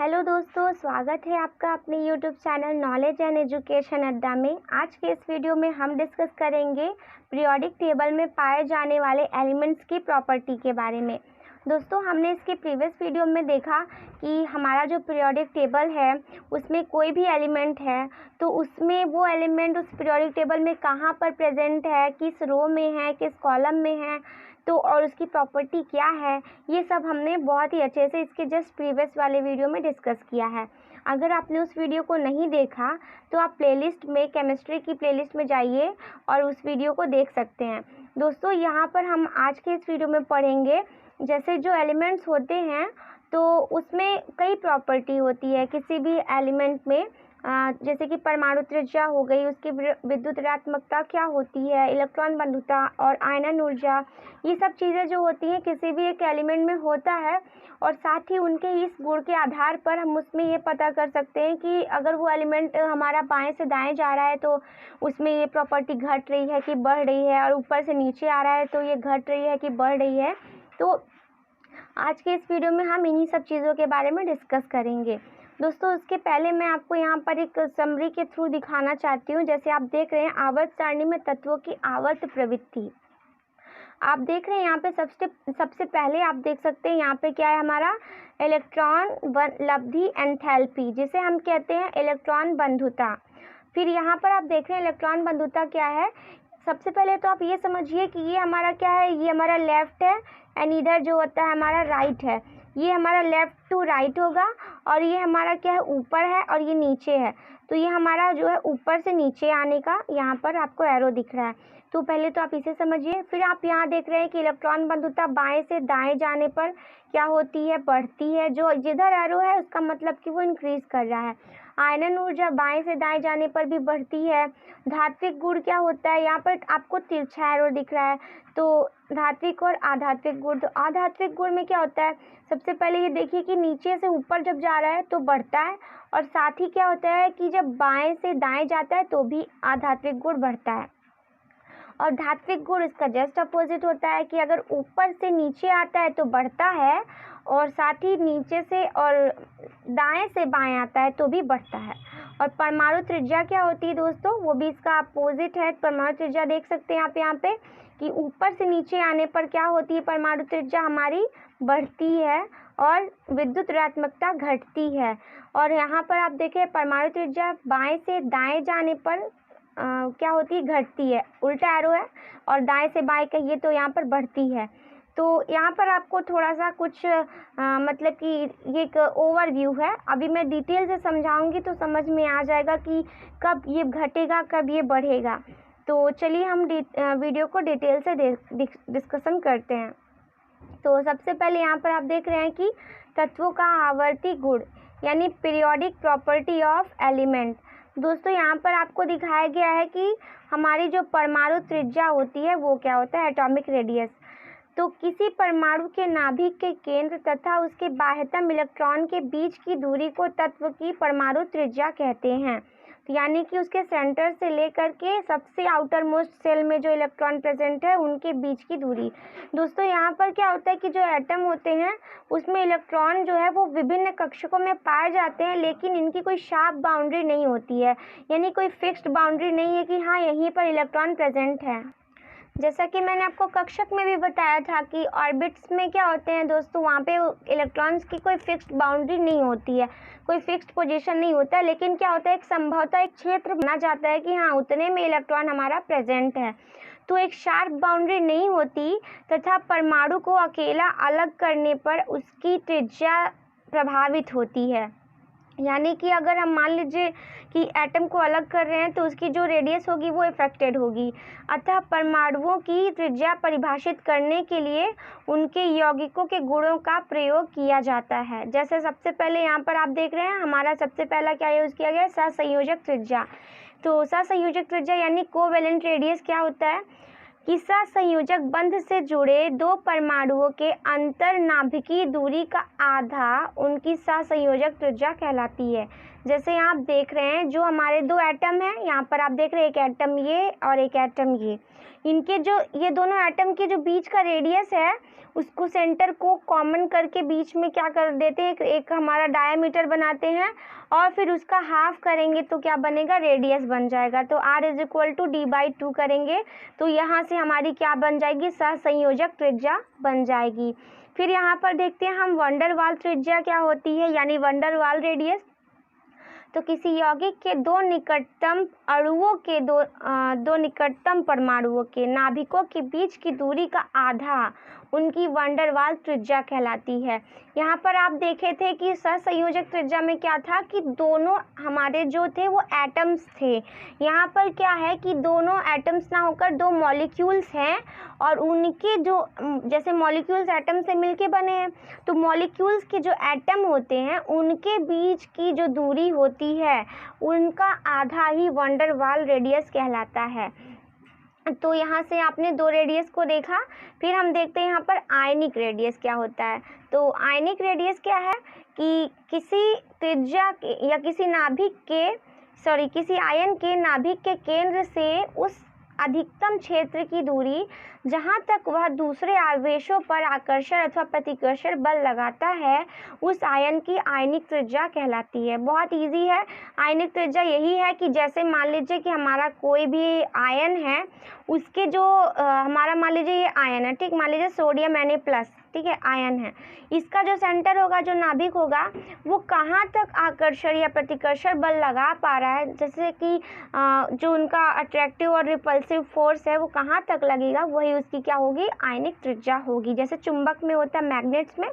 Hello दोस्तों, स्वागत है आपका अपने YouTube channel knowledge and education अड्डा में। आज के इस वीडियो में हम डिस्कस करेंगे पीरियोडिक टेबल में पाए जाने वाले एलिमेंट्स की प्रॉपर्टी के बारे में। दोस्तों, हमने इसके प्रीवियस वीडियो में देखा कि हमारा जो पीरियोडिक टेबल है उसमें कोई भी एलिमेंट है तो उसमें वो एलिमेंट उस पीरियोडिक टेबल में कहाँ पर प्रेजेंट है, किस रो में है, किस कॉलम में है, तो और उसकी प्रॉपर्टी क्या है, ये सब हमने बहुत ही अच्छे से इसके जस्ट प्रीवियस वाले वीडियो में डिस्कस किया है। अगर आपने उस वीडियो को नहीं देखा तो आप प्लेलिस्ट में केमिस्ट्री की प्लेलिस्ट में जाइए और उस वीडियो को देख सकते हैं। दोस्तों, यहाँ पर हम आज के इस वीडियो में पढ़ेंगे जैसे जो एलिमेंट्स होते हैं तो उसमें कई प्रॉपर्टी होती है किसी भी एलिमेंट में। जैसे कि परमाणु त्रिज्या हो गई, उसकी विद्युत ऋणात्मकता क्या होती है, इलेक्ट्रॉन बंधुता और आयनन ऊर्जा, ये सब चीज़ें जो होती हैं किसी भी एक एलिमेंट में होता है। और साथ ही उनके इस गुण के आधार पर हम उसमें ये पता कर सकते हैं कि अगर वो एलिमेंट हमारा बाएं से दाएं जा रहा है तो उसमें ये प्रॉपर्टी घट रही है कि बढ़ रही है, और ऊपर से नीचे आ रहा है तो ये घट रही है कि बढ़ रही है। तो आज के इस वीडियो में हम इन्हीं सब चीज़ों के बारे में डिस्कस करेंगे। दोस्तों, उसके पहले मैं आपको यहाँ पर एक समरी के थ्रू दिखाना चाहती हूँ। जैसे आप देख रहे हैं आवर्त सारणी में तत्वों की आवर्त प्रवृत्ति, आप देख रहे हैं यहाँ पे सबसे पहले आप देख सकते हैं यहाँ पे क्या है हमारा इलेक्ट्रॉन लब्धि एंथैल्पी, जिसे हम कहते हैं इलेक्ट्रॉन बंधुता। फिर यहाँ पर आप देख रहे हैं इलेक्ट्रॉन बंधुता क्या है। सबसे पहले तो आप ये समझिए कि ये हमारा क्या है, ये हमारा लेफ्ट है एंड इधर जो होता है हमारा राइट है। ये हमारा लेफ्ट टू राइट होगा और ये हमारा क्या है ऊपर है और ये नीचे है। तो ये हमारा जो है ऊपर से नीचे आने का यहाँ पर आपको एरो दिख रहा है। तो पहले तो आप इसे समझिए। फिर आप यहाँ देख रहे हैं कि इलेक्ट्रॉन बंधुता बाएं से दाएं जाने पर क्या होती है, बढ़ती है। जो जिधर एरो है उसका मतलब कि वो इंक्रीज कर रहा है। आयनन ऊर्जा बाएं से दाएं जाने पर भी बढ़ती है। धात्विक गुण क्या होता है, यहाँ पर आपको तिरछा एरो दिख रहा है। तो धात्विक और आधात्विक गुण, तो आधात्विक गुण में क्या होता है, सबसे पहले ये देखिए कि नीचे से ऊपर जब जा रहा है तो बढ़ता है, और साथ ही क्या होता है कि जब बाएं से दाएं जाता है तो भी आधात्विक गुण बढ़ता है। और धात्विक गुण इसका जस्ट अपोजिट होता है कि अगर ऊपर से नीचे आता है तो बढ़ता है, और साथ ही नीचे से और दाएं से बाएं आता है तो भी बढ़ता है। और परमाणु त्रिज्या क्या होती है दोस्तों, वो भी इसका अपोजिट है। परमाणु त्रिज्या देख सकते हैं आप यहाँ पे कि ऊपर से नीचे आने पर क्या होती है, परमाणु त्रिज्या हमारी बढ़ती है और विद्युत ऋणात्मकता घटती है। और यहाँ पर आप देखें परमाणु त्रिज्या बाएं से दाएं जाने पर क्या होती है, घटती है। उल्टा एरो है और दाएं से बाएं कहिए तो यहाँ पर बढ़ती है। तो यहाँ पर आपको थोड़ा सा कुछ मतलब कि ये एक ओवरव्यू है। अभी मैं डिटेल से समझाऊंगी तो समझ में आ जाएगा कि कब ये घटेगा कब ये बढ़ेगा। तो चलिए हम वीडियो को डिटेल से डिस्कशन करते हैं। तो सबसे पहले यहाँ पर आप देख रहे हैं कि तत्वों का आवर्ती गुण यानी पीरियोडिक प्रॉपर्टी ऑफ एलिमेंट। दोस्तों, यहाँ पर आपको दिखाया गया है कि हमारी जो परमाणु त्रिज्या होती है वो क्या होता है, एटॉमिक रेडियस। तो किसी परमाणु के नाभिक के केंद्र तथा उसके बाह्यतम इलेक्ट्रॉन के बीच की दूरी को तत्व की परमाणु त्रिज्या कहते हैं। तो यानी कि उसके सेंटर से लेकर के सबसे आउटर मोस्ट सेल में जो इलेक्ट्रॉन प्रेजेंट है उनके बीच की दूरी। दोस्तों, यहाँ पर क्या होता है कि जो एटम होते हैं उसमें इलेक्ट्रॉन जो है वो विभिन्न कक्षकों में पाए जाते हैं, लेकिन इनकी कोई शार्प बाउंड्री नहीं होती है, यानी कोई फिक्स्ड बाउंड्री नहीं है कि हाँ यहीं पर इलेक्ट्रॉन प्रेजेंट है। जैसा कि मैंने आपको कक्षक में भी बताया था कि ऑर्बिट्स में क्या होते हैं दोस्तों, वहाँ पे इलेक्ट्रॉन्स की कोई फिक्स्ड बाउंड्री नहीं होती है, कोई फिक्स्ड पोजीशन नहीं होता है, लेकिन क्या होता है एक संभवतः एक क्षेत्र बना जाता है कि हाँ उतने में इलेक्ट्रॉन हमारा प्रेजेंट है। तो एक शार्प बाउंड्री नहीं होती तथा परमाणु को अकेला अलग करने पर उसकी त्रिज्या प्रभावित होती है। यानी कि अगर हम मान लीजिए कि एटम को अलग कर रहे हैं तो उसकी जो रेडियस होगी वो इफेक्टेड होगी। अतः परमाणुओं की त्रिज्या परिभाषित करने के लिए उनके यौगिकों के गुणों का प्रयोग किया जाता है। जैसे सबसे पहले यहाँ पर आप देख रहे हैं हमारा सबसे पहला क्या यूज़ किया गया है, सहसंयोजक त्रिज्या। तो सहसंयोजक त्रिज्या यानी कोवेलेंट रेडियस क्या होता है कि सहसंयोजक बंध से जुड़े दो परमाणुओं के अंतर नाभिकीय दूरी का आधा उनकी सहसंयोजक त्रिज्या कहलाती है। जैसे यहाँ आप देख रहे हैं जो हमारे दो एटम हैं, यहाँ पर आप देख रहे हैं एक एटम ये और एक एटम इनके जो ये दोनों एटम के जो बीच का रेडियस है उसको सेंटर को कॉमन करके बीच में क्या कर देते हैं, एक हमारा डायमीटर बनाते हैं और फिर उसका हाफ करेंगे तो क्या बनेगा, रेडियस बन जाएगा। तो r = d/2 करेंगे तो यहाँ से हमारी क्या बन जाएगी, सहसंयोजक त्रिज्या बन जाएगी। फिर यहाँ पर देखते हैं हम वंडर वाल त्रिज्या क्या होती है, यानी वंडर वाल रेडियस। तो किसी यौगिक के दो निकटतम अणुओं के दो निकटतम परमाणुओं के नाभिकों के बीच की दूरी का आधा उनकी वंडर वाल त्रिज्या कहलाती है। यहाँ पर आप देखे थे कि सहसंयोजक त्रिज्या में क्या था कि दोनों हमारे जो थे वो एटम्स थे। यहाँ पर क्या है कि दोनों एटम्स ना होकर दो मॉलिक्यूल्स हैं और उनके जो जैसे मॉलिक्यूल्स एटम से मिलके बने हैं तो मॉलिक्यूल्स के जो एटम होते हैं उनके बीच की जो दूरी होती है उनका आधा ही वंडर वाल रेडियस कहलाता है। तो यहाँ से आपने दो रेडियस को देखा। फिर हम देखते हैं यहाँ पर आयनिक रेडियस क्या होता है। तो आयनिक रेडियस क्या है कि किसी त्रिज्या के या किसी आयन के नाभिक के केंद्र से उस अधिकतम क्षेत्र की दूरी जहाँ तक वह दूसरे आवेशों पर आकर्षण अथवा प्रतिकर्षण बल लगाता है उस आयन की आयनिक त्रिज्या कहलाती है। बहुत इजी है। आयनिक त्रिज्या यही है कि जैसे मान लीजिए कि हमारा कोई भी आयन है उसके जो हमारा मान लीजिए ये आयन है, ठीक, मान लीजिए सोडियम Na+, ठीक है, आयन है। इसका जो सेंटर होगा, जो नाभिक होगा, वो कहाँ तक आकर्षण या प्रतिकर्षण बल लगा पा रहा है, जैसे कि जो उनका अट्रैक्टिव और रिपल्सिव फोर्स है वो कहाँ तक लगेगा, वही उसकी क्या होगी, आयनिक त्रिज्या होगी। जैसे चुंबक में होता है मैग्नेट्स में,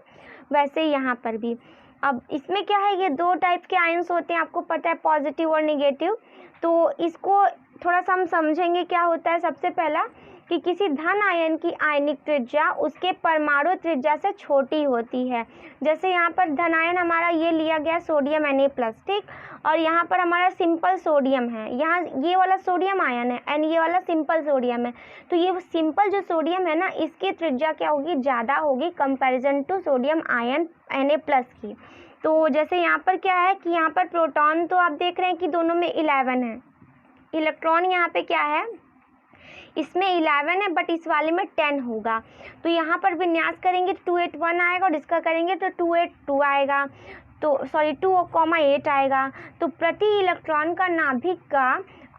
वैसे यहाँ पर भी। अब इसमें क्या है, ये दो टाइप के आयन्स होते हैं, आपको पता है, पॉजिटिव और निगेटिव। तो इसको थोड़ा सा हम समझेंगे। क्या होता है, सबसे पहला कि किसी धन आयन की आयनिक त्रिज्या उसके परमाणु त्रिज्या से छोटी होती है। जैसे यहाँ पर धन आयन हमारा ये लिया गया सोडियम Na+, ठीक, और यहाँ पर हमारा सिंपल सोडियम है, यहाँ ये वाला सोडियम आयन है एंड ये वाला सिंपल सोडियम है। तो ये सिंपल जो सोडियम है ना, इसकी त्रिज्या क्या होगी, ज़्यादा होगी comparison to sodium ion Na+ की। तो जैसे यहाँ पर क्या है कि यहाँ पर प्रोटॉन तो आप देख रहे हैं कि दोनों में 11 है, इलेक्ट्रॉन यहाँ पे क्या है, इसमें 11 है बट इस वाले में 10 होगा। तो यहाँ पर विन्यास करेंगे तो 281 आएगा और इसका करेंगे तो 282 आएगा, तो 2,8 आएगा। तो प्रति इलेक्ट्रॉन का नाभिक का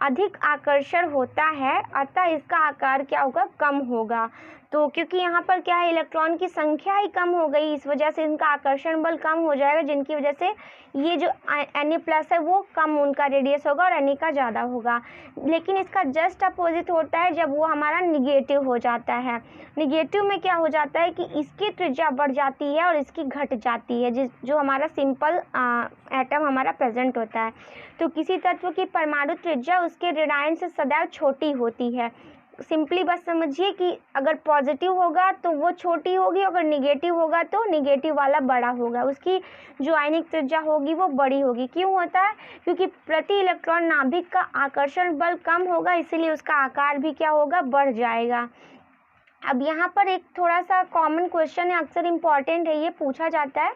अधिक आकर्षण होता है, अतः इसका आकार क्या होगा, कम होगा। तो क्योंकि यहाँ पर क्या है, इलेक्ट्रॉन की संख्या ही कम हो गई, इस वजह से इनका आकर्षण बल कम हो जाएगा, जिनकी वजह से ये जो Na+ है वो कम उनका रेडियस होगा और Na का ज़्यादा होगा। लेकिन इसका जस्ट अपोजिट होता है जब वो हमारा निगेटिव हो जाता है। निगेटिव में क्या हो जाता है कि इसकी त्रिज्या बढ़ जाती है और इसकी घट जाती है, जो हमारा सिंपल एटम हमारा प्रेजेंट होता है। तो किसी तत्व की परमाणु त्रिज्या उसके ऋणायन से सदैव छोटी होती है। सिंपली बस समझिए कि अगर पॉजिटिव होगा तो वो छोटी होगी, अगर निगेटिव होगा तो निगेटिव वाला बड़ा होगा, उसकी जो आयनिक त्रिज्या होगी वो बड़ी होगी। क्यों होता है, क्योंकि प्रति इलेक्ट्रॉन नाभिक का आकर्षण बल कम होगा, इसीलिए उसका आकार भी क्या होगा, बढ़ जाएगा। अब यहाँ पर एक थोड़ा सा कॉमन क्वेश्चन है, अक्सर इम्पॉर्टेंट है, ये पूछा जाता है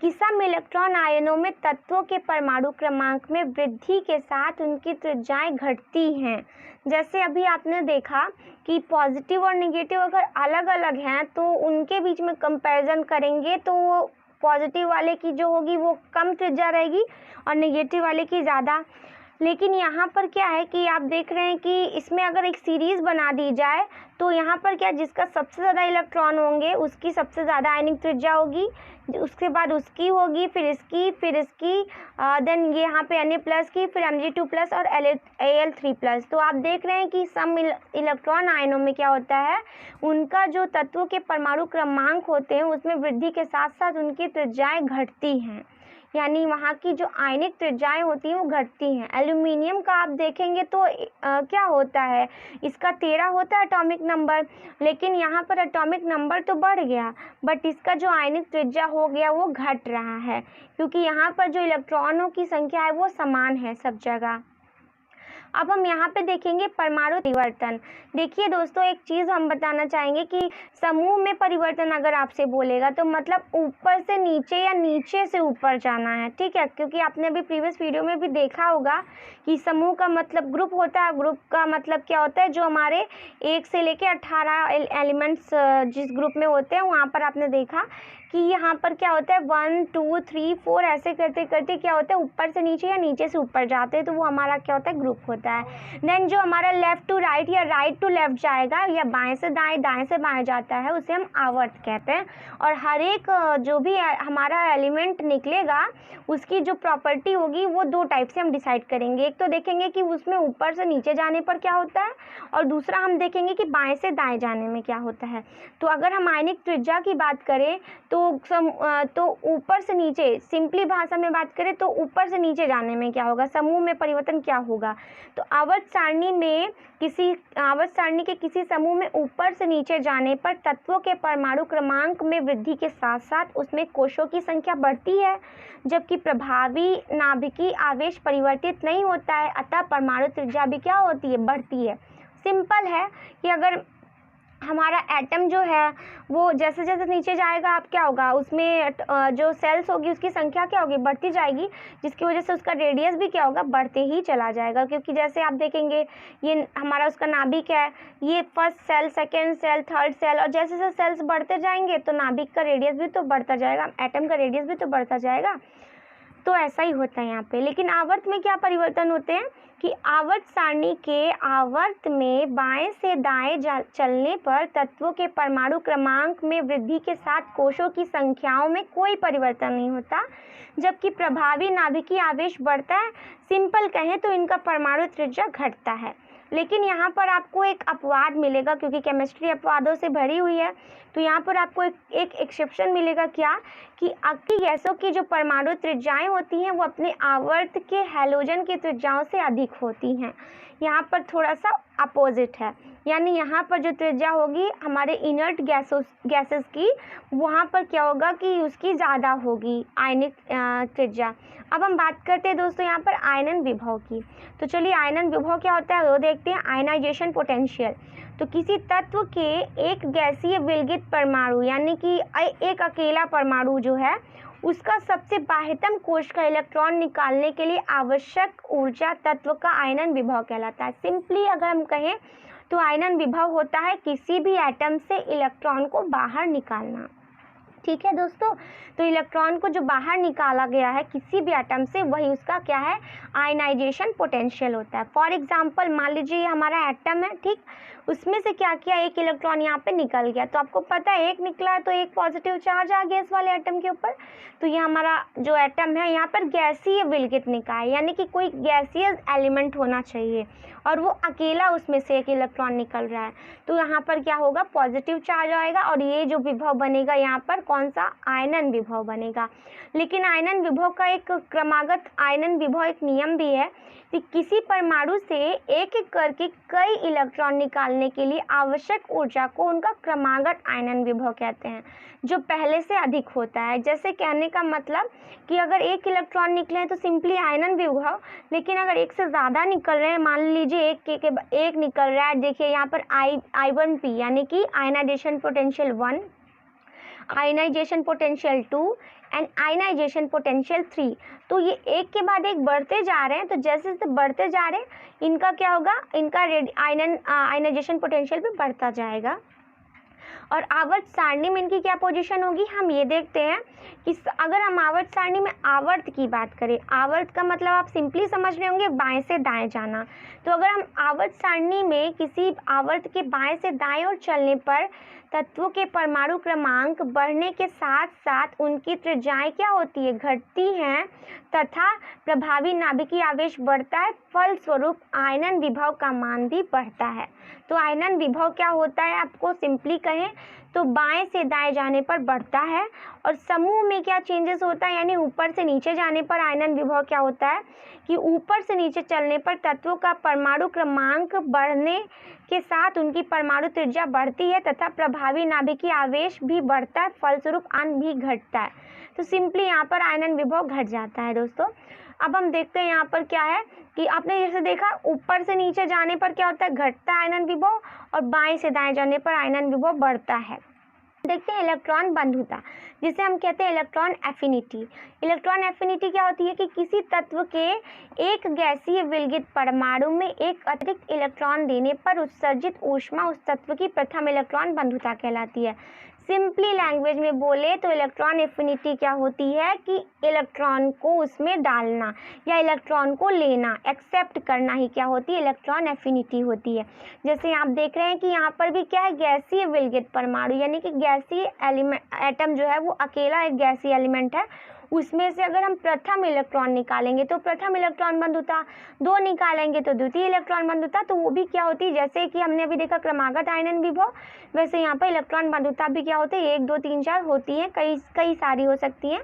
कि सम इलेक्ट्रॉन आयनों में तत्वों के परमाणु क्रमांक में वृद्धि के साथ उनकी त्रिज्याएं घटती हैं। जैसे अभी आपने देखा कि पॉजिटिव और नेगेटिव अगर अलग अलग हैं तो उनके बीच में कंपैरिजन करेंगे तो पॉजिटिव वाले की जो होगी वो कम त्रिज्या रहेगी और नेगेटिव वाले की ज़्यादा। लेकिन यहाँ पर क्या है कि आप देख रहे हैं कि इसमें अगर एक सीरीज़ बना दी जाए तो यहाँ पर क्या, जिसका सबसे ज़्यादा इलेक्ट्रॉन होंगे उसकी सबसे ज़्यादा आयनिक त्रिज्या होगी, उसके बाद उसकी होगी, फिर इसकी, देन ये यहाँ पे Na+ की, फिर Mg2+ और Al3+। तो आप देख रहे हैं कि सम इलेक्ट्रॉन आयनों में क्या होता है, उनका जो तत्वों के परमाणु क्रमांक होते हैं उसमें वृद्धि के साथ साथ उनकी त्रिज्याएं घटती हैं, यानी वहाँ की जो आयनिक त्रिज्याएं होती हैं वो घटती हैं। एल्यूमिनियम का आप देखेंगे तो क्या होता है, इसका 13 होता है एटॉमिक नंबर, लेकिन यहाँ पर एटॉमिक नंबर तो बढ़ गया बट इसका जो आयनिक त्रिज्या हो गया वो घट रहा है, क्योंकि यहाँ पर जो इलेक्ट्रॉनों की संख्या है वो समान है सब जगह। अब हम यहाँ पे देखेंगे परमाणु परिवर्तन। देखिए दोस्तों, एक चीज़ हम बताना चाहेंगे कि समूह में परिवर्तन अगर आपसे बोलेगा तो मतलब ऊपर से नीचे या नीचे से ऊपर जाना है, ठीक है। क्योंकि आपने अभी प्रीवियस वीडियो में भी देखा होगा कि समूह का मतलब ग्रुप होता है। ग्रुप का मतलब क्या होता है, जो हमारे 1 से लेके 18 एलिमेंट्स जिस ग्रुप में होते हैं, वहाँ पर आपने देखा कि यहाँ पर क्या होता है 1 2 3 4 ऐसे करते करते क्या होता है ऊपर से नीचे या नीचे से ऊपर जाते हैं, तो वो हमारा क्या होता है ग्रुप होता है। देन जो हमारा लेफ्ट टू राइट या राइट टू लेफ्ट जाएगा या बाएं से दाएं दाएं से बाएं जाता है, उसे हम आवर्त कहते हैं। और हर एक जो भी हमारा एलिमेंट निकलेगा उसकी जो प्रॉपर्टी होगी वो 2 टाइप से हम डिसाइड करेंगे। एक तो देखेंगे कि उसमें ऊपर से नीचे जाने पर क्या होता है, और दूसरा हम देखेंगे कि बाएं से दाएं जाने में क्या होता है। तो अगर हम आयनिक त्रिज्या की बात करें तो ऊपर से नीचे, सिंपली भाषा में बात करें तो ऊपर से नीचे जाने में क्या होगा, समूह में परिवर्तन क्या होगा। तो आवर्त सारणी के किसी समूह में ऊपर से नीचे जाने पर तत्वों के परमाणु क्रमांक में वृद्धि के साथ साथ उसमें कोशों की संख्या बढ़ती है, जबकि प्रभावी नाभिकीय आवेश परिवर्तित नहीं होता है। अतः परमाणु त्रिज्या भी क्या होती है, बढ़ती है। सिंपल है कि अगर हमारा एटम जो है वो जैसे जैसे नीचे जाएगा, आप क्या होगा उसमें जो सेल्स होगी उसकी संख्या क्या होगी, बढ़ती जाएगी, जिसकी वजह से उसका रेडियस भी क्या होगा, बढ़ते ही चला जाएगा। क्योंकि जैसे आप देखेंगे ये हमारा उसका नाभिक है, ये first shell, second shell, third shell, और जैसे जैसे सेल्स बढ़ते जाएंगे तो नाभिक का रेडियस भी तो बढ़ता जाएगा, एटम का रेडियस भी तो बढ़ता जाएगा। तो ऐसा ही होता है यहाँ पे। लेकिन आवर्त में क्या परिवर्तन होते हैं कि आवर्त सारणी के आवर्त में बाएं से दाएं चलने पर तत्वों के परमाणु क्रमांक में वृद्धि के साथ कोशों की संख्याओं में कोई परिवर्तन नहीं होता, जबकि प्रभावी नाभिकीय आवेश बढ़ता है। सिंपल कहें तो इनका परमाणु त्रिज्या घटता है। लेकिन यहाँ पर आपको एक अपवाद मिलेगा, क्योंकि केमिस्ट्री अपवादों से भरी हुई है। तो यहाँ पर आपको एक एक्सेप्शन मिलेगा, क्या कि अक्की गैसों की जो परमाणु त्रिज्याएं होती हैं वो अपने आवर्त के हैलोजन की त्रिज्याओं से अधिक होती हैं। यहाँ पर थोड़ा सा अपोजिट है, यानी यहाँ पर जो त्रिज्या होगी हमारे इनर्ट गैसेस की, वहाँ पर क्या होगा कि उसकी ज़्यादा होगी आयनिक त्रिज्या। अब हम बात करते हैं दोस्तों यहाँ पर आयनन विभव की। तो चलिए आयनन विभव क्या होता है वो देखते हैं। आयनाइजेशन पोटेंशियल, तो किसी तत्व के एक गैसीय विलगित परमाणु यानी कि एक अकेला परमाणु जो है उसका सबसे बाह्यतम कोश का इलेक्ट्रॉन निकालने के लिए आवश्यक ऊर्जा तत्व का आयनन विभव कहलाता है। सिंपली अगर हम कहें तो आयनन विभव होता है किसी भी एटम से इलेक्ट्रॉन को बाहर निकालना। ठीक है दोस्तों, तो इलेक्ट्रॉन को जो बाहर निकाला गया है किसी भी एटम से, वही उसका क्या है, आयनाइजेशन पोटेंशियल होता है। फॉर एग्जांपल मान लीजिए ये हमारा एटम है, ठीक, उसमें से क्या किया, एक इलेक्ट्रॉन यहाँ पे निकल गया। तो आपको पता है एक निकला है तो एक पॉजिटिव चार्ज आ गया इस वाले एटम के ऊपर। तो ये हमारा जो एटम है यहाँ पर गैसीय विलगित निकाय, यानी कि कोई गैसीय एलिमेंट होना चाहिए और वो अकेला उसमें से एक इलेक्ट्रॉन निकल रहा है। तो यहाँ पर क्या होगा, पॉजिटिव चार्ज आएगा और ये जो विभव बनेगा यहाँ पर कौन सा, आयनन विभव बनेगा। लेकिन आयनन विभव का एक क्रमागत आयनन विभव एक नियम भी है कि किसी परमाणु से एक एक करके कई इलेक्ट्रॉन निकालने के लिए आवश्यक ऊर्जा को उनका क्रमागत आयनन विभव कहते हैं, जो पहले से अधिक होता है। जैसे कहने का मतलब कि अगर एक इलेक्ट्रॉन निकले हैं तो सिंपली आयनन विभव, लेकिन अगर एक से ज़्यादा निकल रहे हैं, मान लीजिए एक निकल रहा है, देखिए यहाँ पर I1P यानी कि ionization potential 1, ionization potential 2 and ionization potential 3। तो ये एक के बाद एक बढ़ते जा रहे हैं। तो जैसे जैसे बढ़ते जा रहे हैं इनका क्या होगा, इनका आयनाइजेशन पोटेंशियल भी बढ़ता जाएगा। और आवर्त सारणी में इनकी क्या पोजीशन होगी, हम ये देखते हैं कि अगर हम आवर्त सारणी में आवर्त की बात करें, आवर्त का मतलब आप सिंपली समझ रहे होंगे बाएं से दाएं जाना। तो अगर हम आवर्त सारणी में किसी आवर्त के बाएं से दाएं ओर चलने पर तत्वों के परमाणु क्रमांक बढ़ने के साथ साथ उनकी त्रिज्याएं क्या होती है, घटती हैं तथा प्रभावी नाभिकीय आवेश बढ़ता है, फलस्वरूप आयनन विभव का मान भी बढ़ता है। तो आयनन विभव क्या होता है, आपको सिंपली कहें तो बाएं से दाएं जाने पर बढ़ता है। और समूह में क्या चेंजेस होता है, यानी ऊपर से नीचे जाने पर आयनन विभव क्या होता है कि ऊपर से नीचे चलने पर तत्वों का परमाणु क्रमांक बढ़ने के साथ उनकी परमाणु त्रिज्या बढ़ती है तथा प्रभावी नाभिकीय आवेश भी बढ़ता है, फलस्वरूप आयन भी घटता है। तो सिंपली यहाँ पर आयनन विभव घट जाता है दोस्तों। अब हम देखते हैं यहाँ पर क्या है कि आपने जैसे देखा ऊपर से नीचे जाने पर क्या होता है, घटता है आयनन विभव, और बाएं से दाएं जाने पर आयनन विभव बढ़ता है। देखते हैं इलेक्ट्रॉन बंधुता, जिसे हम कहते हैं इलेक्ट्रॉन एफिनिटी। इलेक्ट्रॉन एफिनिटी क्या होती है कि किसी तत्व के एक गैसीय विलगित परमाणु में एक अतिरिक्त इलेक्ट्रॉन देने पर उत्सर्जित ऊष्मा उस तत्व की प्रथम इलेक्ट्रॉन बंधुता कहलाती है। सिंपली लैंग्वेज में बोले तो इलेक्ट्रॉन एफिनिटी क्या होती है कि इलेक्ट्रॉन को उसमें डालना या इलेक्ट्रॉन को लेना, एक्सेप्ट करना ही क्या होती है, इलेक्ट्रॉन एफिनिटी होती है। जैसे आप देख रहे हैं कि यहाँ पर भी क्या है, गैसीय विलगित परमाणु, यानी कि गैसीय एलिमेंट एटम जो है वो अकेला एक गैसीय एलिमेंट है, उसमें से अगर हम प्रथम इलेक्ट्रॉन निकालेंगे तो प्रथम इलेक्ट्रॉन बंधुता, दो निकालेंगे तो द्वितीय इलेक्ट्रॉन बंधुता, तो वो भी क्या होती है, जैसे कि हमने अभी देखा क्रमागत आयनन विभव, वैसे यहाँ पर इलेक्ट्रॉन बंधुता भी क्या होती है, 1 2 3 4 होती है, कई सारी हो सकती हैं।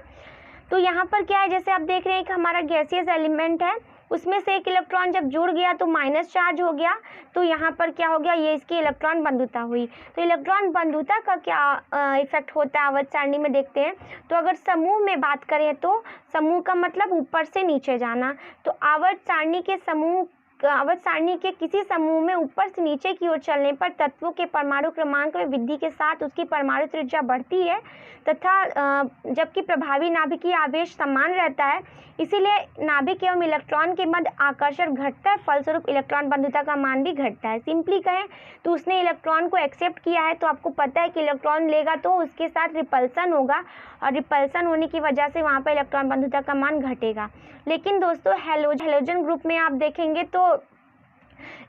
तो यहाँ पर क्या है, जैसे आप देख रहे हैं कि हमारा गैसियस एलिमेंट है, उसमें से एक इलेक्ट्रॉन जब जुड़ गया तो माइनस चार्ज हो गया, तो यहाँ पर क्या हो गया, ये इसकी इलेक्ट्रॉन बंधुता हुई। तो इलेक्ट्रॉन बंधुता का क्या इफेक्ट होता है आवर्त सारणी में देखते हैं। तो अगर समूह में बात करें तो समूह का मतलब ऊपर से नीचे जाना, तो आवर्त सारणी के किसी समूह में ऊपर से नीचे की ओर चलने पर तत्वों के परमाणु क्रमांक में वृद्धि के साथ उसकी परमाणु त्रिज्या बढ़ती है तथा जबकि प्रभावी नाभिकीय आवेश समान रहता है, इसीलिए नाभिक एवं इलेक्ट्रॉन के मध्य आकर्षण घटता है, फलस्वरूप इलेक्ट्रॉन बंधुता का मान भी घटता है। सिंपली कहें तो उसने इलेक्ट्रॉन को एक्सेप्ट किया है, तो आपको पता है कि इलेक्ट्रॉन लेगा तो उसके साथ रिपल्सन होगा, और रिपल्सन होने की वजह से वहाँ पर इलेक्ट्रॉन बंधुता का मान घटेगा। लेकिन दोस्तों हैलोजन ग्रुप में आप देखेंगे तो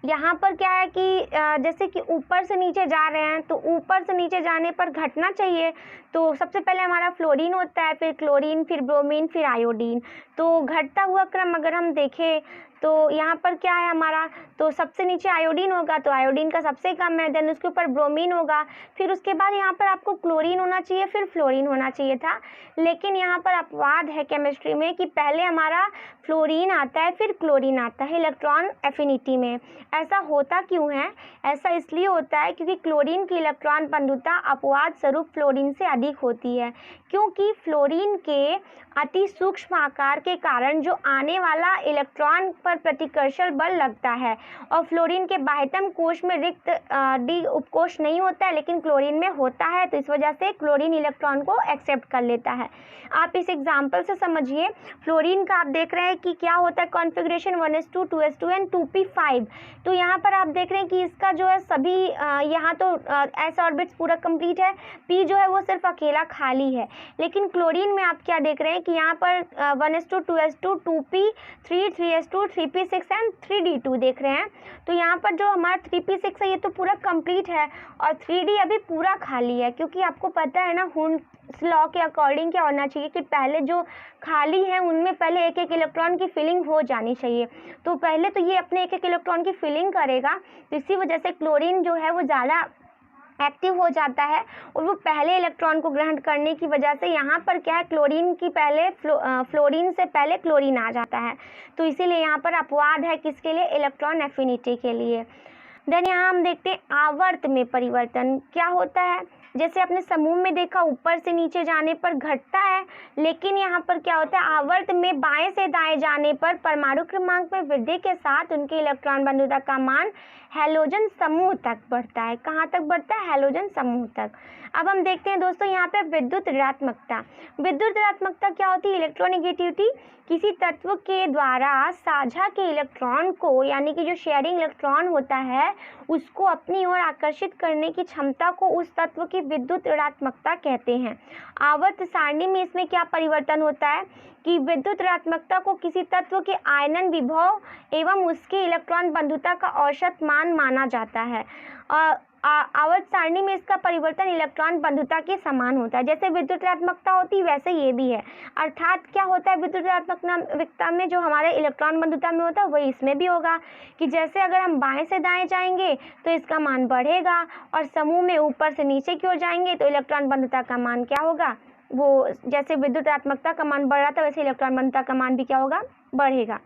यहाँ पर क्या है कि जैसे कि ऊपर से नीचे जा रहे हैं, तो ऊपर से नीचे जाने पर घटना चाहिए। तो सबसे पहले हमारा फ्लोरीन होता है, फिर क्लोरीन, फिर ब्रोमीन, फिर आयोडीन। तो घटता हुआ क्रम अगर हम देखें तो यहाँ पर क्या है हमारा, तो सबसे नीचे आयोडीन होगा, तो आयोडीन का सबसे कम है, देन उसके ऊपर ब्रोमीन होगा, फिर उसके बाद यहाँ पर आपको क्लोरीन होना चाहिए, फिर फ्लोरीन होना चाहिए था। लेकिन यहाँ पर अपवाद है केमिस्ट्री में कि पहले हमारा फ्लोरीन आता है फिर क्लोरीन आता है इलेक्ट्रॉन एफिनिटी में। ऐसा होता क्यों है? ऐसा इसलिए होता है क्योंकि क्लोरीन की इलेक्ट्रॉन बंधुता अपवाद स्वरूप फ्लोरीन से अधिक होती है, क्योंकि फ्लोरीन के अति सूक्ष्म आकार के कारण जो आने वाला इलेक्ट्रॉन पर प्रतिकर्षण बल लगता है, और फ्लोरीन के बाह्यतम कोश में रिक्त डी उपकोष नहीं होता है, लेकिन क्लोरीन में होता है, तो इस वजह से क्लोरीन इलेक्ट्रॉन को एक्सेप्ट कर लेता है। आप इस एग्जाम्पल से समझिए, फ्लोरीन का आप देख रहे हैं कि क्या होता है configuration 1s2 2s2 and 2p5। तो यहाँ पर आप देख रहे हैं कि इसका जो है सभी यहाँ तो s ऑर्बिट्स पूरा कंप्लीट है, p जो है वो सिर्फ अकेला खाली है। लेकिन क्लोरीन में आप क्या देख रहे हैं कि यहाँ पर 1s2 2s2 2p 3 3s2 3p6 and 3d2 देख रहे हैं। तो यहाँ पर जो हमारा 3p6 है ये तो पूरा कंप्लीट है, और 3d अभी पूरा खाली है, क्योंकि आपको पता है ना हुंस लॉ के अकॉर्डिंग क्या होना चाहिए कि पहले जो खाली है उनमें पहले एक एक इलेक्ट्रॉन की फिलिंग हो जानी चाहिए। तो पहले तो ये अपने एक एक इलेक्ट्रॉन की फिलिंग करेगा, तो इसी वजह से क्लोरीन जो है वो ज़्यादा एक्टिव हो जाता है, और वो पहले इलेक्ट्रॉन को ग्रहण करने की वजह से यहाँ पर क्या है, क्लोरीन की पहले फ्लोरीन से पहले क्लोरीन आ जाता है। तो इसीलिए यहाँ पर अपवाद है किसके लिए, इलेक्ट्रॉन एफिनिटी के लिए। देन यहाँ हम देखते हैं आवर्त में परिवर्तन क्या होता है। जैसे अपने समूह में देखा ऊपर से नीचे जाने पर घटता है, लेकिन यहाँ पर क्या होता है, आवर्त में बाएं से दाएं जाने पर परमाणु क्रमांक में वृद्धि के साथ उनके इलेक्ट्रॉन बंधुता का मान हैलोजन समूह तक बढ़ता है। कहाँ तक बढ़ता है, हैलोजन समूह तक। अब हम देखते हैं दोस्तों यहाँ पे विद्युत ऋणात्मकता। विद्युत ऋणात्मकता क्या होती है, इलेक्ट्रोनेगेटिविटी। किसी तत्व के द्वारा साझा के इलेक्ट्रॉन को, यानी कि जो शेयरिंग इलेक्ट्रॉन होता है, उसको अपनी ओर आकर्षित करने की क्षमता को उस तत्व की विद्युत ऋणात्मकता कहते हैं। आवर्त सारणी में इसमें क्या परिवर्तन होता है कि विद्युत ऋणात्मकता को किसी तत्व के आयनन विभव एवं उसके इलेक्ट्रॉन बंधुता का औसत मान माना जाता है। आवर्त सारणी में इसका परिवर्तन इलेक्ट्रॉन बंधुता के समान होता है। जैसे विद्युत ऋणात्मकता होती है वैसे ये भी है। अर्थात क्या होता है, विद्युत ऋणात्मकता में जो हमारे इलेक्ट्रॉन बंधुता में होता है वही इसमें भी होगा, कि जैसे अगर हम बाएं से दाएं जाएंगे तो इसका मान बढ़ेगा, और समूह में ऊपर से नीचे की ओर जाएंगे तो इलेक्ट्रॉन बंधुता का मान क्या होगा, वो जैसे विद्युत ऋणात्मकता का मान बढ़ रहा था वैसे इलेक्ट्रॉन बंधुता का मान भी क्या होगा, बढ़ेगा।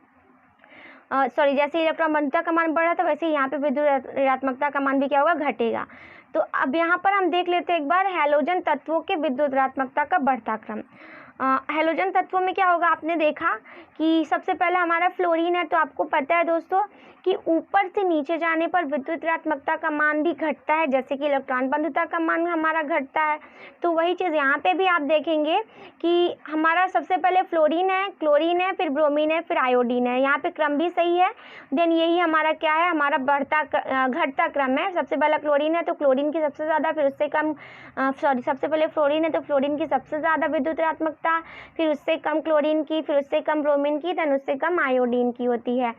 जैसे इलेक्ट्रॉन बंधुता का मान बढ़ रहा था वैसे यहाँ पे विद्युत ऋणात्मकता का मान भी क्या होगा, घटेगा। तो अब यहाँ पर हम देख लेते हैं एक बार हैलोजन तत्वों के विद्युत ऋणात्मकता का बढ़ता क्रम। हैलोजन तत्वों में क्या होगा, आपने देखा कि सबसे पहले हमारा फ्लोरीन है। तो आपको पता है दोस्तों कि ऊपर से नीचे जाने पर विद्युत ऋणात्मकता का मान भी घटता है, जैसे कि इलेक्ट्रॉन बंधुता का मान हमारा घटता है। तो वही चीज़ यहाँ पे भी आप देखेंगे कि हमारा सबसे पहले फ्लोरीन है, क्लोरीन है, फिर ब्रोमीन है, फिर आयोडीन है। यहाँ पे क्रम भी सही है। देन यही हमारा क्या है, हमारा घटता क्रम है। सबसे पहला क्लोरीन है तो क्लोरीन की सबसे ज़्यादा, फिर उससे कम सबसे पहले फ्लोरीन है तो फ्लोरीन की सबसे ज़्यादा विद्युत ऋणात्मकता, फिर उससे कम क्लोरीन की, फिर उससे कम ब्रोमीन की, देन उससे कम आयोडीन की होती है।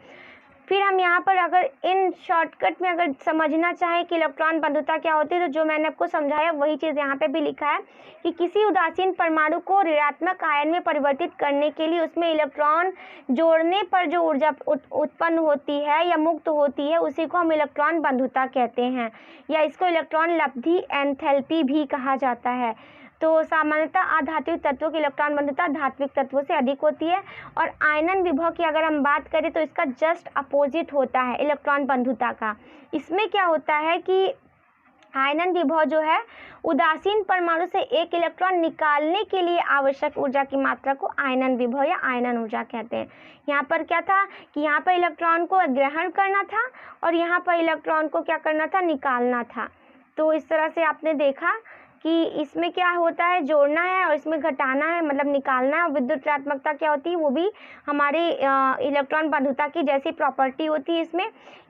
फिर हम यहाँ पर अगर इन शॉर्टकट में अगर समझना चाहें कि इलेक्ट्रॉन बंधुता क्या होती है, तो जो मैंने आपको समझाया वही चीज़ यहाँ पे भी लिखा है कि किसी उदासीन परमाणु को ऋणात्मक आयन में परिवर्तित करने के लिए उसमें इलेक्ट्रॉन जोड़ने पर जो ऊर्जा उत्पन्न होती है या मुक्त होती है, उसी को हम इलेक्ट्रॉन बंधुता कहते हैं, या इसको इलेक्ट्रॉन लब्धि एंथैल्पी भी कहा जाता है। तो सामान्यतः अधात्विक तत्वों की इलेक्ट्रॉन बंधुता धात्विक तत्वों से अधिक होती है। और आयनन विभव की अगर हम बात करें तो इसका जस्ट अपोजिट होता है इलेक्ट्रॉन बंधुता का। इसमें क्या होता है कि आयनन विभव जो है उदासीन परमाणु से एक इलेक्ट्रॉन निकालने के लिए आवश्यक ऊर्जा की मात्रा को आयनन विभव या आयनन ऊर्जा कहते हैं। यहाँ पर क्या था कि यहाँ पर इलेक्ट्रॉन को ग्रहण करना था और यहाँ पर इलेक्ट्रॉन को क्या करना था, निकालना था। तो इस तरह से आपने देखा कि इसमें क्या होता है, जोड़ना है और इसमें घटाना है, मतलब निकालना है। और विद्युत ऋणात्मकता क्या होती है, वो भी हमारे इलेक्ट्रॉन बंधुता की जैसी प्रॉपर्टी होती है।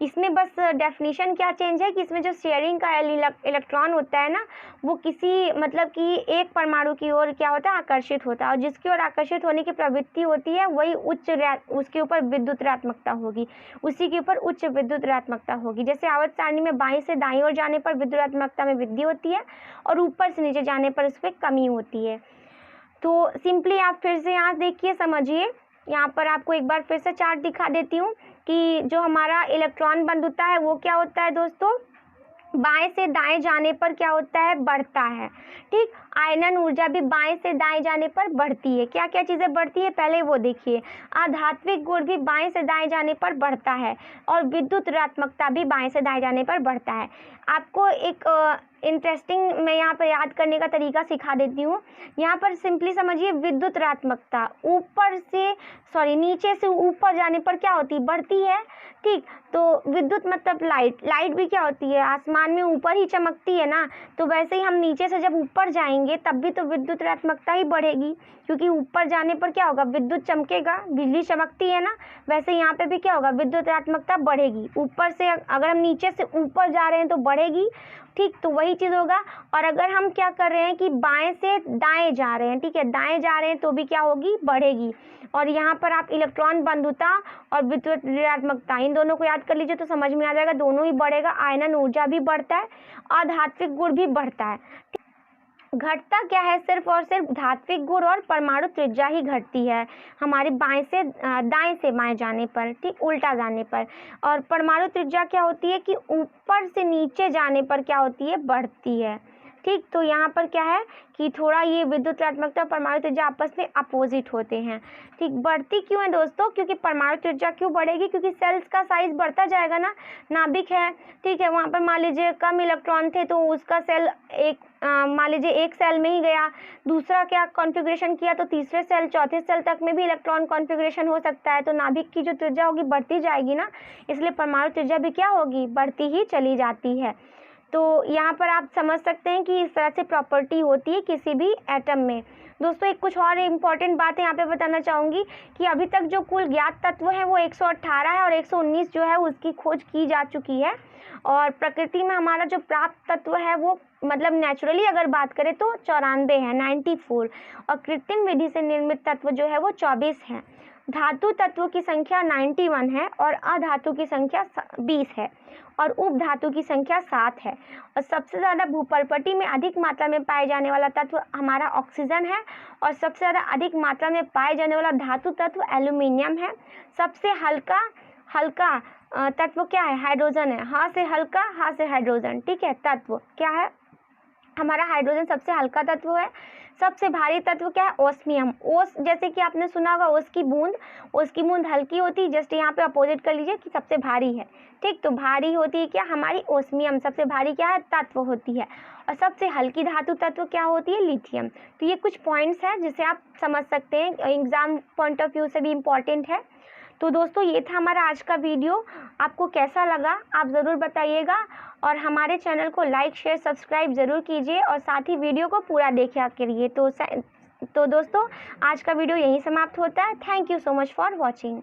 इसमें बस डेफिनेशन क्या चेंज है कि इसमें जो शेयरिंग का इलेक्ट्रॉन होता है ना, वो किसी मतलब कि एक परमाणु की ओर क्या होता है, आकर्षित होता है, और जिसकी ओर आकर्षित होने की प्रवृत्ति होती है वही उसके ऊपर विद्युत ऋणात्मकता होगी, उसी के ऊपर उच्च विद्युत ऋणात्मकता होगी। जैसे आवर्त सारणी में बाईं से दाईं ओर जाने पर विद्युत ऋणात्मकता में वृद्धि होती है और ऊपर से नीचे जाने पर उस पर कमी होती है। तो सिंपली आप फिर से यहाँ देखिए, समझिए। यहाँ पर आपको एक बार फिर से चार्ट दिखा देती हूँ कि जो हमारा इलेक्ट्रॉन बंधुता है वो क्या होता है दोस्तों, बाएं से दाएं जाने पर क्या होता है, बढ़ता है। ठीक, आयनन ऊर्जा भी बाएं से दाएं जाने पर बढ़ती है। क्या क्या चीज़ें बढ़ती है, पहले वो देखिए। आधात्विक गुण भी बाएं से दाएं जाने पर बढ़ता है और विद्युत ऋणात्मकता भी बाएं से दाएं जाने पर बढ़ता है। आपको एक इंटरेस्टिंग मैं यहाँ पर याद करने का तरीका सिखा देती हूँ। यहाँ पर सिंपली समझिए, विद्युत ऋणात्मकता नीचे से ऊपर जाने पर क्या होती है, बढ़ती है। ठीक, तो विद्युत मतलब लाइट भी क्या होती है, आसमान में ऊपर ही चमकती है ना। तो वैसे ही हम नीचे से जब ऊपर जाएंगे तब भी तो विद्युत ऋणात्मकता ही बढ़ेगी, क्योंकि ऊपर जाने पर क्या होगा, विद्युत चमकेगा, बिजली चमकती है ना। वैसे यहाँ पे भी क्या होगा, विद्युत ऋणात्मकता बढ़ेगी। ऊपर से अगर हम नीचे से ऊपर जा रहे हैं तो बढ़ेगी। ठीक, तो वही चीज़ होगा। और अगर हम क्या कर रहे हैं कि बाएं से दाएं जा रहे हैं, ठीक है, दाएं जा रहे हैं तो भी क्या होगी, बढ़ेगी। और यहाँ पर आप इलेक्ट्रॉन बंधुता और विद्युत ऋणात्मकता इन दोनों को याद कर लीजिए तो समझ में आ जाएगा, दोनों ही बढ़ेगा। आयनन ऊर्जा भी बढ़ता है और धात्विक गुण भी बढ़ता है। घटता क्या है, सिर्फ और सिर्फ धात्विक गुण और परमाणु त्रिज्या ही घटती है हमारी बाएं से दाएं से बाएं जाने पर, ठीक, उल्टा जाने पर। और परमाणु त्रिज्या क्या होती है कि ऊपर से नीचे जाने पर क्या होती है, बढ़ती है। ठीक, तो यहाँ पर क्या है कि थोड़ा ये विद्युत ऋणात्मकता और परमाणु त्रिज्या आपस में अपोजिट होते हैं। ठीक, बढ़ती क्यों है दोस्तों, क्योंकि परमाणु त्रिज्या क्यों बढ़ेगी, क्योंकि सेल्स का साइज बढ़ता जाएगा ना। नाभिक है, ठीक है, वहाँ पर मान लीजिए कम इलेक्ट्रॉन थे तो उसका सेल मान लीजिए एक सेल में ही गया, दूसरा क्या कॉन्फ़िगरेशन किया तो तीसरे सेल चौथे सेल तक में भी इलेक्ट्रॉन कॉन्फ़िगरेशन हो सकता है। तो नाभिक की जो त्रिज्या होगी बढ़ती जाएगी ना, इसलिए परमाणु त्रिज्या भी क्या होगी, बढ़ती ही चली जाती है। तो यहाँ पर आप समझ सकते हैं कि इस तरह से प्रॉपर्टी होती है किसी भी एटम में। दोस्तों एक कुछ और इम्पॉर्टेंट बातें यहाँ पे बताना चाहूँगी कि अभी तक जो कुल ज्ञात तत्व है वो 118 है और 119 जो है उसकी खोज की जा चुकी है। और प्रकृति में हमारा जो प्राप्त तत्व है वो मतलब नेचुरली अगर बात करें तो 94 है, 94। और कृत्रिम विधि से निर्मित तत्व जो है वो 24 है। धातु तत्वों की संख्या 91 है और अधातु की संख्या 20 है और उप धातु की संख्या 7 है। और सबसे ज़्यादा भूपर्पटी में अधिक मात्रा में पाए जाने वाला तत्व हमारा ऑक्सीजन है और सबसे ज़्यादा अधिक मात्रा में पाए जाने वाला धातु तत्व एल्यूमिनियम है। सबसे हल्का तत्व क्या है, हाइड्रोजन है। हाँ से हल्का, हाँ से हाइड्रोजन, ठीक है। तत्व क्या है हमारा, हाइड्रोजन सबसे हल्का तत्व है। सबसे भारी तत्व क्या है? ओस्मियम। ओस जैसे कि आपने सुना होगा ओस की बूंद हल्की होती है, जस्ट यहाँ पे अपोजिट कर लीजिए कि सबसे भारी है। ठीक, तो भारी होती है क्या? हमारी ओस्मियम सबसे भारी क्या है? तत्व होती है। और सबसे हल्की धातु तत्व क्या होती है? लिथियम। तो ये कुछ पॉइंट्स हैं जिसे आप समझ सकते हैं, एग्जाम पॉइंट ऑफ व्यू से भी इम्पॉर्टेंट है। तो दोस्तों ये था हमारा आज का वीडियो। आपको कैसा लगा आप ज़रूर बताइएगा, और हमारे चैनल को लाइक शेयर सब्सक्राइब ज़रूर कीजिए, और साथ ही वीडियो को पूरा देखा करिए। तो दोस्तों आज का वीडियो यहीं समाप्त होता है। Thank you so much for watching.